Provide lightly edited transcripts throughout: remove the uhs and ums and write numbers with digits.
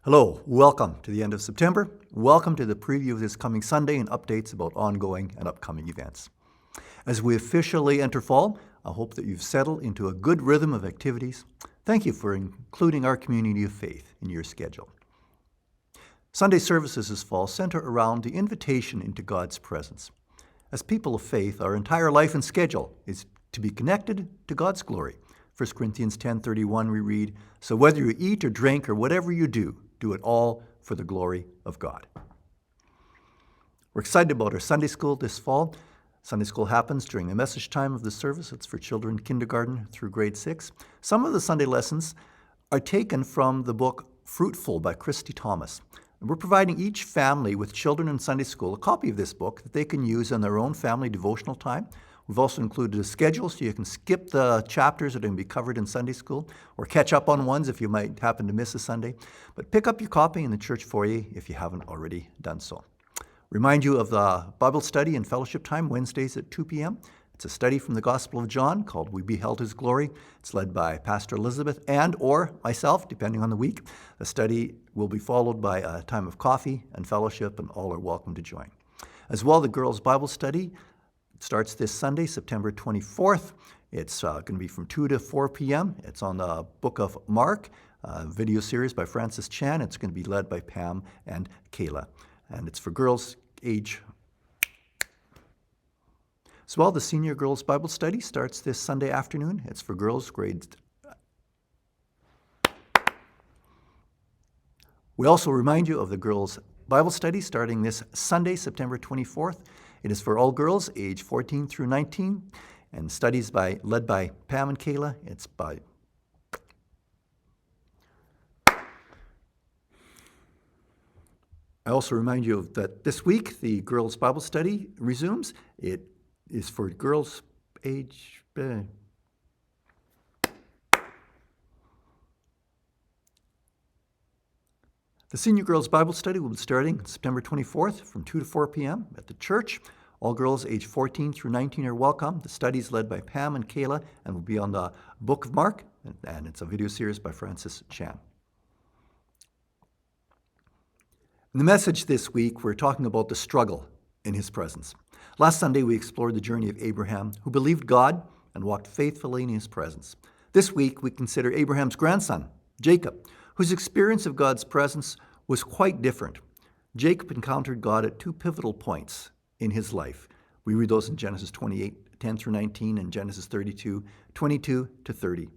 Hello, welcome to the end of September. Welcome to the preview of this coming Sunday and updates about ongoing and upcoming events. As we officially enter fall, I hope that you've settled into a good rhythm of activities. Thank you for including our community of faith in your schedule. Sunday services this fall center around the invitation into God's presence. As people of faith, our entire life and schedule is to be connected to God's glory. 1 Corinthians 10:31 we read, "So whether you eat or drink or whatever you do it all for the glory of God." We're excited about our Sunday school this fall. Sunday school happens during the message time of the service. It's for children kindergarten through grade 6. Some of the Sunday lessons are taken from the book Fruitful by Christy Thomas. And we're providing each family with children in Sunday school a copy of this book that they can use in their own family devotional time. We've also included a schedule so you can skip the chapters that are going to be covered in Sunday school or catch up on ones if you might happen to miss a Sunday. But pick up your copy in the church foyer if you haven't already done so. Remind you of the Bible study and fellowship time Wednesdays at 2 p.m. It's a study from the Gospel of John called We Beheld His Glory. It's led by Pastor Elizabeth and or myself, depending on the week. The study will be followed by a time of coffee and fellowship, and all are welcome to join. As well, the girls' Bible study starts this Sunday, September 24th. It's going to be from 2 to 4 p.m. It's on the Book of Mark, a video series by Francis Chan. It's going to be led by Pam and Kayla. And it's for girls age. As well, the Senior Girls Bible Study starts this Sunday afternoon. It's for girls grades. We also remind you of the Girls Bible Study starting this Sunday, September 24th. It is for all girls age 14 through 19, and studies led by Pam and Kayla. It's by I also remind you that this week the Girls Bible Study resumes. It is for girls age The Senior Girls Bible Study will be starting September 24th from 2 to 4 p.m. at the church. All girls age 14 through 19 are welcome. The study is led by Pam and Kayla and will be on the Book of Mark, and it's a video series by Francis Chan. In the message this week, we're talking about the struggle in His presence. Last Sunday, we explored the journey of Abraham, who believed God and walked faithfully in His presence. This week, we consider Abraham's grandson, Jacob, whose experience of God's presence was quite different. Jacob encountered God at two pivotal points in his life. We read those in Genesis 28:10 through 19 and Genesis 32:22 to 30.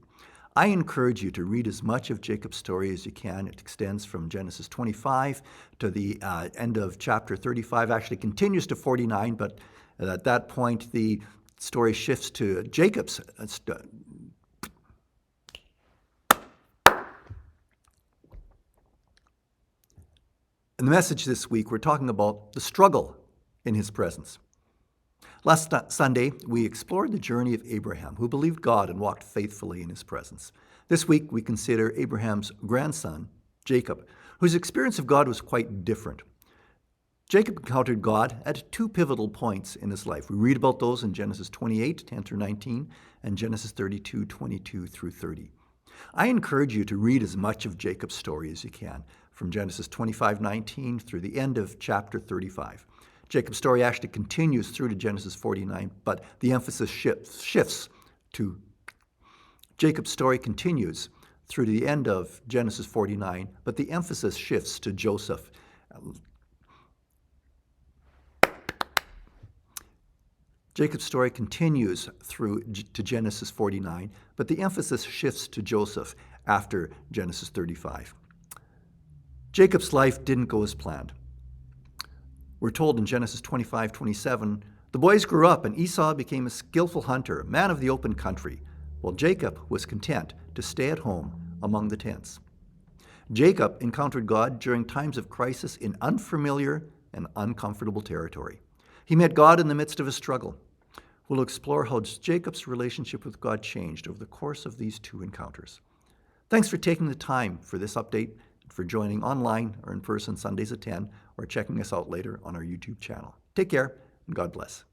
I encourage you to read as much of Jacob's story as you can. It extends from Genesis 25 to the end of chapter 35, actually continues to 49, but at that point the story shifts to Jacob's In the message this week, we're talking about the struggle in His presence. Last Sunday, we explored the journey of Abraham, who believed God and walked faithfully in His presence. This week, we consider Abraham's grandson, Jacob, whose experience of God was quite different. Jacob encountered God at two pivotal points in his life. We read about those in Genesis 28:10 through 19 and Genesis 32:22 through 30. I encourage you to read as much of Jacob's story as you can, from Genesis 25:19 through the end of chapter 35. Jacob's story actually continues through to Genesis 49, but the emphasis shifts to Jacob's story continues through to the end of Genesis 49, but the emphasis shifts to Joseph. Jacob's story continues through to Genesis 49, but the emphasis shifts to Joseph after Genesis 35. Jacob's life didn't go as planned. We're told in Genesis 25:27, the boys grew up and Esau became a skillful hunter, a man of the open country, while Jacob was content to stay at home among the tents. Jacob encountered God during times of crisis in unfamiliar and uncomfortable territory. He met God in the midst of a struggle. We'll explore how Jacob's relationship with God changed over the course of these two encounters. Thanks for taking the time for this update, and for joining online or in person Sundays at 10, or checking us out later on our YouTube channel. Take care, and God bless.